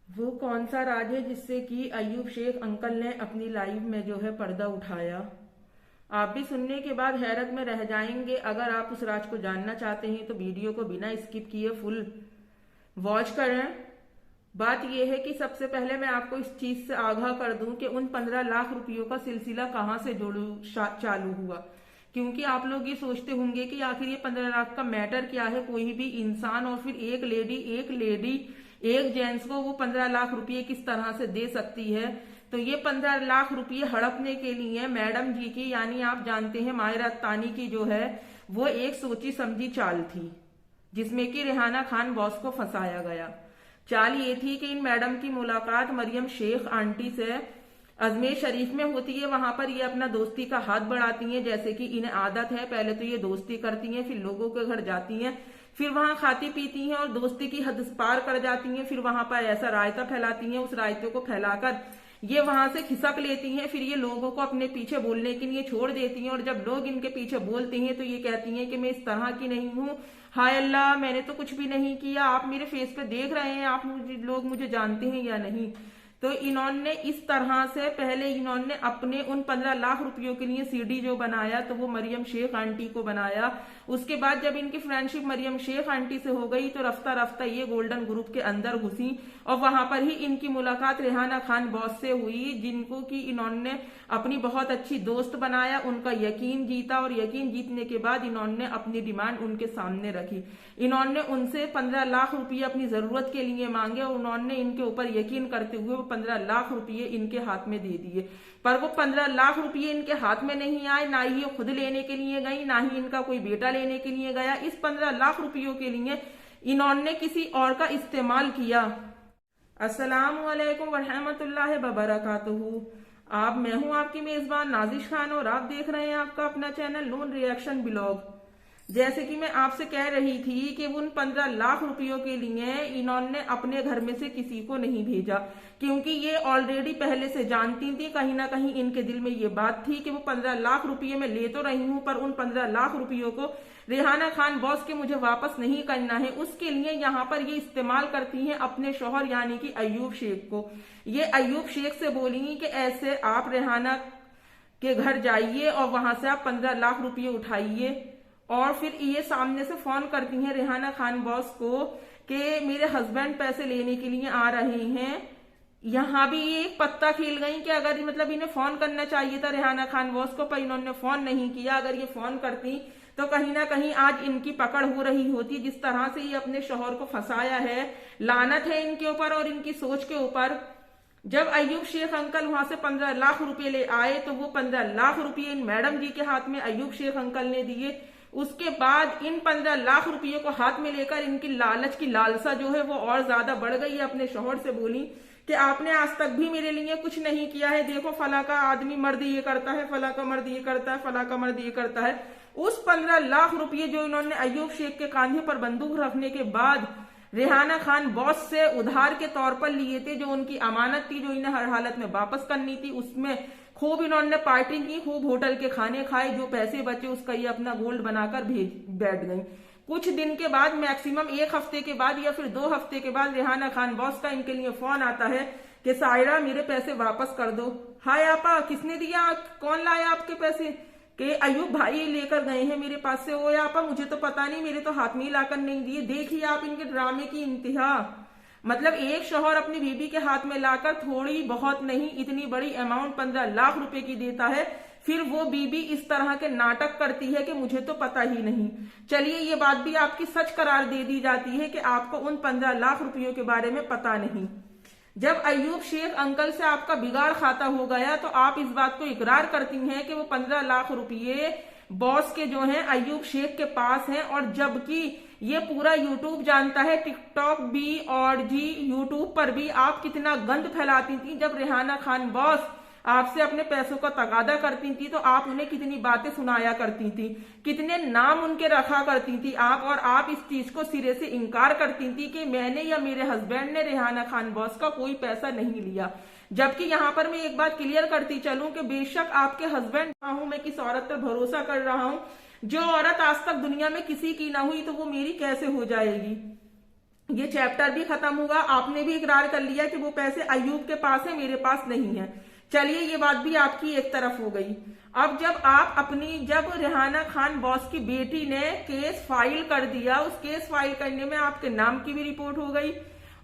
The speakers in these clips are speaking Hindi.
वो कौन सा राज है जिससे कि अयूब शेख अंकल ने अपनी लाइव में जो है पर्दा उठाया? आप भी सुनने के बाद हैरत में रह जाएंगे। अगर आप उस राज को जानना चाहते हैं तो वीडियो को बिना स्किप किए फुल वॉच करें। बात यह है कि सबसे पहले मैं आपको इस चीज से आगाह कर दूं कि उन 15 लाख रुपयों का सिलसिला कहां से चालू हुआ। क्योंकि आप लोग ये सोचते होंगे कि आखिर ये 15 लाख का मैटर क्या है। कोई भी इंसान और फिर एक लेडी एक जेंट्स को वो 15 लाख रुपये किस तरह से दे सकती है। तो ये 15 लाख रुपये हड़पने के लिए मैडम जी की, यानी आप जानते हैं माहिरा अत्तानी की जो है वो एक सोची समझी चाल थी, जिसमें कि रेहाना खान बॉस को फंसाया गया। चाल ये थी कि इन मैडम की मुलाकात मरियम शेख आंटी से अजमेर शरीफ में होती है। वहां पर ये अपना दोस्ती का हाथ बढ़ाती हैं, जैसे कि इन्हें आदत है। पहले तो ये दोस्ती करती हैं, फिर लोगों के घर जाती हैं, फिर वहां खाती पीती हैं और दोस्ती की हद पार कर जाती हैं। फिर वहां पर ऐसा रायता फैलाती हैं, उस रायते को फैलाकर ये वहां से खिसक लेती हैं। फिर ये लोगों को अपने पीछे बोलने के लिए छोड़ देती हैं, और जब लोग इनके पीछे बोलते हैं तो ये कहती हैं कि मैं इस तरह की नहीं हूं, हाय अल्लाह मैंने तो कुछ भी नहीं किया, आप मेरे फेस पे देख रहे हैं, आप लोग मुझे जानते हैं या नहीं। तो इन्होंने इस तरह से पहले इन्होंने अपने उन 15 लाख रुपयों के लिए सीडी जो बनाया तो वो मरियम शेख आंटी को बनाया। उसके बाद जब इनकी फ्रेंडशिप मरियम शेख आंटी से हो गई तो रफ्ता रफ्ता ये गोल्डन ग्रुप के अंदर घुसी, और वहां पर ही इनकी मुलाकात रेहाना खान बॉस से हुई, जिनको कि इन्होंने अपनी बहुत अच्छी दोस्त बनाया, उनका यकीन जीता, और यकीन जीतने के बाद इन्होंने अपनी डिमांड उनके सामने रखी। इन्होंने उनसे 15 लाख रुपये अपनी जरूरत के लिए मांगे, और उन्होंने इनके ऊपर यकीन करते हुए वो 15 लाख रुपये इनके हाथ में दे दिए। पर वो 15 लाख रुपये इनके हाथ में नहीं आए, ना ही ये खुद लेने के लिए गई, ना ही इनका कोई बेटा लेने के लिए गया। इस 15 लाख रुपयों के लिए इन्होंने किसी और का इस्तेमाल किया। अस्सलामु अलैकुम वरहमतुल्लाहि वबरकातुहू। मैं हूं आपकी मेजबान नाजिश खान, और आप देख रहे हैं आपका अपना चैनल नून रिएक्शन ब्लॉग। जैसे कि मैं आपसे कह रही थी कि उन 15 लाख रुपयों के लिए इन्होंने अपने घर में से किसी को नहीं भेजा, क्योंकि ये ऑलरेडी पहले से जानती थी, कहीं ना कहीं इनके दिल में ये बात थी कि वो 15 लाख रुपये मैं ले तो रही हूं, पर उन 15 लाख रुपयों को रेहाना खान बॉस के मुझे वापस नहीं करना है। उसके लिए यहाँ पर ये इस्तेमाल करती हैं अपने शौहर यानी कि अयूब शेख को। ये अयूब शेख से बोलेंगी कि ऐसे आप रेहाना के घर जाइए और वहां से आप 15 लाख रुपये उठाइए, और फिर ये सामने से फोन करती हैं रेहाना खान बॉस को कि मेरे हस्बैंड पैसे लेने के लिए आ रहे हैं। यहाँ भी ये एक पत्ता खेल गई कि अगर मतलब इन्हें फोन करना चाहिए था रेहाना खान बॉस को, पर इन्होंने फोन नहीं किया। अगर ये फोन करती तो कहीं ना कहीं आज इनकी पकड़ हो रही होती। जिस तरह से ये अपने शौहर को फंसाया है, लानत है इनके ऊपर और इनकी सोच के ऊपर। जब अयूब शेख अंकल वहां से 15 लाख रुपये ले आए तो वो 15 लाख रुपये इन मैडम जी के हाथ में अयूब शेख अंकल ने दिए। उसके बाद इन 15 लाख रुपये को हाथ में लेकर इनकी लालच की लालसा जो है वो और ज्यादा बढ़ गई। अपने शौहर से बोली कि आपने आज तक भी मेरे लिए कुछ नहीं किया है, देखो फला का आदमी मर्द ये करता है, फला का मर्द ये करता है, फला का मर्द ये करता है। उस 15 लाख रुपये जो इन्होंने अयूब शेख के कांधे पर बंदूक रखने के बाद रेहाना खान बॉस से उधार के तौर पर लिए थे, जो उनकी अमानत थी, जो इन्हें हर हालत में वापस करनी थी, उसमें खूब इन्होंने पार्टी की, खूब होटल के खाने खाए, जो पैसे बचे उसका ये अपना गोल्ड बनाकर भेज बैठ गई। कुछ दिन के बाद, मैक्सिमम एक हफ्ते के बाद या फिर 2 हफ्ते के बाद, रेहाना खान बॉस का इनके लिए फोन आता है कि सायरा मेरे पैसे वापस कर दो। हाय आपा, किसने दिया, कौन लाया आपके पैसे? कि अयूब भाई लेकर गए हैं मेरे पास से। ओ आपा मुझे तो पता नहीं, मेरे तो हाथ में ही लाकर नहीं दिए। देखिए आप इनके ड्रामे की इंतहा। मतलब एक शौहर अपनी बीबी के हाथ में लाकर थोड़ी बहुत नहीं इतनी बड़ी अमाउंट 15 लाख रुपए की देता है, फिर वो बीबी इस तरह के नाटक करती है कि मुझे तो पता ही नहीं। चलिए ये बात भी आपकी सच करार दे दी जाती है कि आपको उन 15 लाख रुपयों के बारे में पता नहीं। जब अयूब शेख अंकल से आपका बिगाड़ खाता हो गया तो आप इस बात को इकरार करती हैं कि वो 15 लाख रुपये बॉस के जो हैं अयूब शेख के पास हैं, और जबकि ये पूरा यूट्यूब जानता है, टिकटॉक भी, और जी यूट्यूब पर भी आप कितना गंद फैलाती थी। जब रेहाना खान बॉस आपसे अपने पैसों का तगादा करती थी तो आप उन्हें कितनी बातें सुनाया करती थी, कितने नाम उनके रखा करती थी आप, और आप इस चीज को सिरे से इनकार करती थी कि मैंने या मेरे हस्बैंड ने रेहाना खान बॉस का कोई पैसा नहीं लिया। जबकि यहाँ पर मैं एक बात क्लियर करती चलूं कि बेशक आपके हस्बैंड हूं, मैं किस औरत पर भरोसा कर रहा हूं, जो औरत आज तक दुनिया में किसी की ना हुई तो वो मेरी कैसे हो जाएगी। ये चैप्टर भी खत्म हुआ। आपने भी इकरार कर लिया कि वो पैसे अय्यूब के पास है, मेरे पास नहीं है। चलिए ये बात भी आपकी एक तरफ हो गई। अब जब रेहाना खान बॉस की बेटी ने केस फाइल कर दिया, उस केस फाइल करने में आपके नाम की भी रिपोर्ट हो गई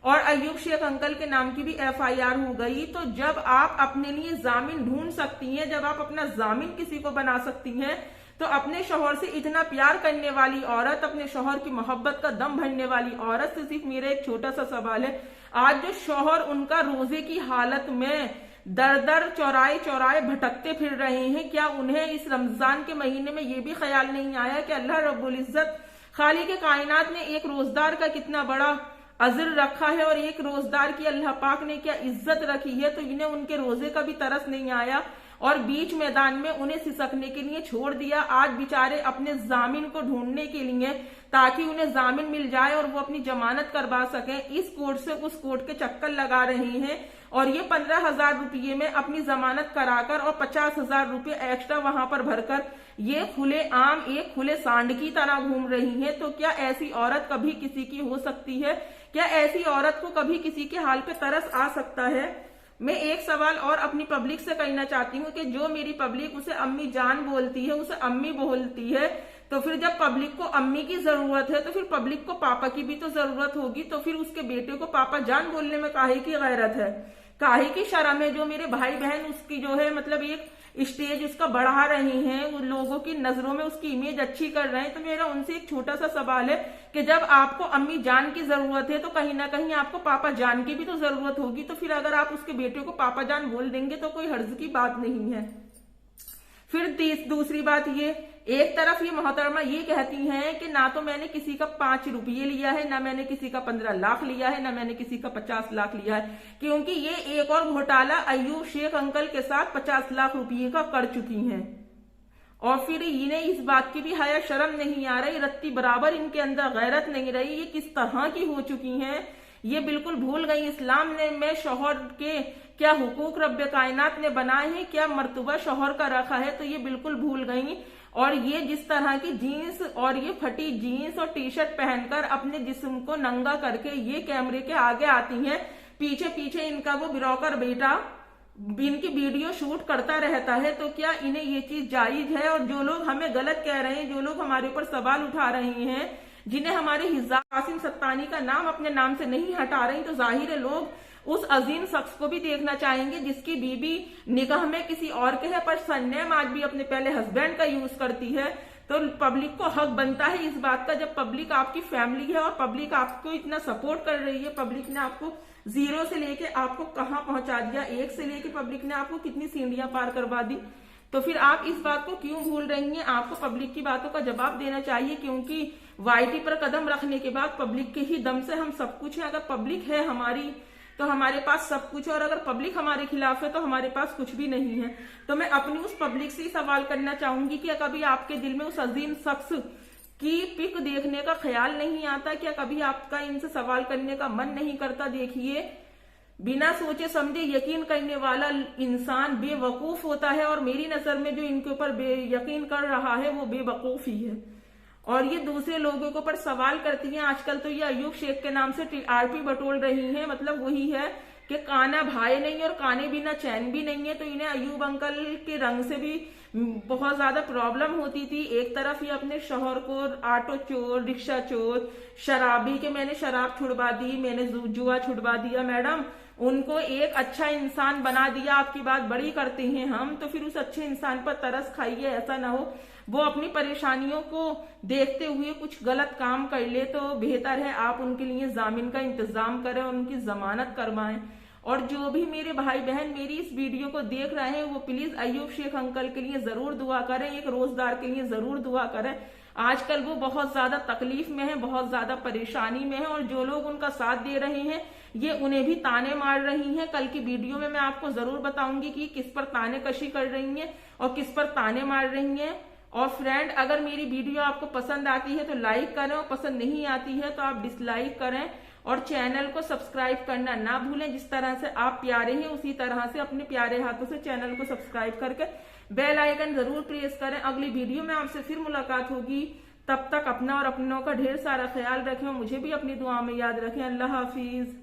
और अय्यूब शेख अंकल के नाम की भी FIR हो गई, तो जब आप अपने लिए जामिन ढूंढ सकती हैं, जब आप अपना जामिन किसी को बना सकती हैं, तो अपने शौहर से इतना प्यार करने वाली औरत, अपने शौहर की मोहब्बत का दम भरने वाली औरत से सिर्फ मेरा एक छोटा सा सवाल है, आज जो शौहर उनका रोजे की हालत में दर दर चौराहे चौराहे भटकते फिर रहे हैं, क्या उन्हें इस रमजान के महीने में ये भी ख्याल नहीं आया कि अल्लाह रब्बुल इज्जत खालिक कायनात ने एक रोजदार का कितना बड़ा अजर रखा है और एक रोजदार की अल्लाह पाक ने क्या इज्जत रखी है, तो इन्हें उनके रोजे का भी तरस नहीं आया और बीच मैदान में उन्हें सिसकने के लिए छोड़ दिया। आज बेचारे अपने जामिन को ढूंढने के लिए, ताकि उन्हें जामिन मिल जाए और वो अपनी जमानत करवा सकें, इस कोर्ट से उस कोर्ट के चक्कर लगा रहे हैं और ये 15,000 रुपये में अपनी जमानत कराकर और 50,000 रुपये एक्स्ट्रा वहां पर भरकर ये खुले आम एक खुले सांड की तरह घूम रही हैं। तो क्या ऐसी औरत कभी किसी की हो सकती है? क्या ऐसी औरत को कभी किसी के हाल पे तरस आ सकता है? मैं एक सवाल और अपनी पब्लिक से करना चाहती हूँ कि जो मेरी पब्लिक उसे अम्मी जान बोलती है, उसे अम्मी बोलती है, तो फिर जब पब्लिक को अम्मी की जरूरत है तो फिर पब्लिक को पापा की भी तो जरूरत होगी। तो फिर उसके बेटे को पापा जान बोलने में काहे की गैरत है, काहे की शर्म है? जो मेरे भाई बहन उसकी जो है मतलब एक स्टेज उसका बढ़ा रहे हैं, उन लोगों की नजरों में उसकी इमेज अच्छी कर रहे हैं, तो मेरा उनसे एक छोटा सा सवाल है कि जब आपको अम्मी जान की जरूरत है तो कहीं ना कहीं आपको पापा जान की भी तो जरूरत होगी। तो फिर अगर आप उसके बेटे को पापा जान बोल देंगे तो कोई हर्ज की बात नहीं है। फिर दूसरी बात ये, एक तरफ ये मोहतरमा ये कहती हैं कि ना तो मैंने किसी का 5 रुपये लिया है, ना मैंने किसी का 15 लाख लिया है, ना मैंने किसी का 50 लाख लिया है, क्योंकि ये एक और घोटाला अय्यूब शेख अंकल के साथ 50 लाख रुपये का कर चुकी हैं। और फिर इन्हें इस बात की भी हया शर्म नहीं आ रही, रत्ती बराबर इनके अंदर गैरत नहीं रही, ये किस तरह की हो चुकी हैं, ये बिल्कुल भूल गई इस्लाम ने में शौहर के क्या हुकूक रब्बे कायनात ने बनाए हैं, क्या मर्तबा शौहर का रखा है, तो ये बिल्कुल भूल गई। और ये जिस तरह की जीन्स और ये फटी जीन्स और टी शर्ट पहनकर अपने जिस्म को नंगा करके ये कैमरे के आगे आती हैं, पीछे पीछे इनका वो ब्रोकर बेटा इनकी वीडियो शूट करता रहता है, तो क्या इन्हें ये चीज जायज है? और जो लोग हमें गलत कह रहे हैं, जो लोग हमारे ऊपर सवाल उठा रहे हैं, जिन्हें हमारे हिजाब कासिम सत्तानी का नाम अपने नाम से नहीं हटा रही, तो जाहिर है लोग उस अजीम शख्स को भी देखना चाहेंगे जिसकी बीबी निगाह में किसी और के है पर सरनेम आज भी अपने पहले हस्बैंड का यूज करती है। तो पब्लिक को हक बनता है इस बात का, जब पब्लिक आपकी फैमिली है और पब्लिक आपको इतना सपोर्ट कर रही है, पब्लिक ने आपको 0 से लेके आपको कहां पहुंचा दिया, 1 से लेके पब्लिक ने आपको कितनी सीढ़ियां पार करवा दी, तो फिर आप इस बात को क्यों भूल रही हैं? आपको पब्लिक की बातों का जवाब देना चाहिए, क्योंकि YT पर कदम रखने के बाद पब्लिक के ही दम से हम सब कुछ है। अगर पब्लिक है हमारी तो हमारे पास सब कुछ है, और अगर पब्लिक हमारे खिलाफ है तो हमारे पास कुछ भी नहीं है। तो मैं अपनी उस पब्लिक से ही सवाल करना चाहूंगी कि कभी आपके दिल में उस अजीम शख्स की पिक देखने का ख्याल नहीं आता? क्या कभी आपका इनसे सवाल करने का मन नहीं करता? देखिए, बिना सोचे समझे यकीन करने वाला इंसान बेवकूफ होता है, और मेरी नजर में जो इनके ऊपर यकीन कर रहा है वो बेवकूफ ही है। और ये दूसरे लोगों के ऊपर सवाल करती हैं। आजकल तो ये अय्यूब शेख के नाम से TRP बटोर रही हैं, मतलब वही है कि काना भाई नहीं और काने बिना चैन भी नहीं है। तो इन्हें अय्यूब अंकल के रंग से भी बहुत ज्यादा प्रॉब्लम होती थी। एक तरफ ये अपने शौहर को ऑटो चोर, रिक्शा चोर, शराबी के मैंने शराब छुड़वा दी, मैंने जुआ छुड़वा दिया, मैडम उनको एक अच्छा इंसान बना दिया, आपकी बात बड़ी करते हैं हम, तो फिर उस अच्छे इंसान पर तरस खाइए। ऐसा ना हो वो अपनी परेशानियों को देखते हुए कुछ गलत काम कर ले, तो बेहतर है आप उनके लिए जामिन का इंतजाम करें और उनकी जमानत करवाएं। और जो भी मेरे भाई बहन मेरी इस वीडियो को देख रहे हैं वो प्लीज अय्यूब शेख अंकल के लिए जरूर दुआ करें, एक रोजगार के लिए जरूर दुआ करें। आजकल वो बहुत ज्यादा तकलीफ में है, बहुत ज्यादा परेशानी में है, और जो लोग उनका साथ दे रहे हैं ये उन्हें भी ताने मार रही हैं। कल की वीडियो में मैं आपको जरूर बताऊंगी कि किस पर ताने कशी कर रही हैं और किस पर ताने मार रही हैं। और फ्रेंड, अगर मेरी वीडियो आपको पसंद आती है तो लाइक करें, और पसंद नहीं आती है तो आप डिसलाइक करें, और चैनल को सब्सक्राइब करना ना भूलें। जिस तरह से आप प्यारे हैं उसी तरह से अपने प्यारे हाथों से चैनल को सब्सक्राइब करके बेल आइकन जरूर प्रेस करें। अगली वीडियो में आपसे फिर मुलाकात होगी, तब तक अपना और अपनों का ढेर सारा ख्याल रखें और मुझे भी अपनी दुआ में याद रखें। अल्लाह हाफिज।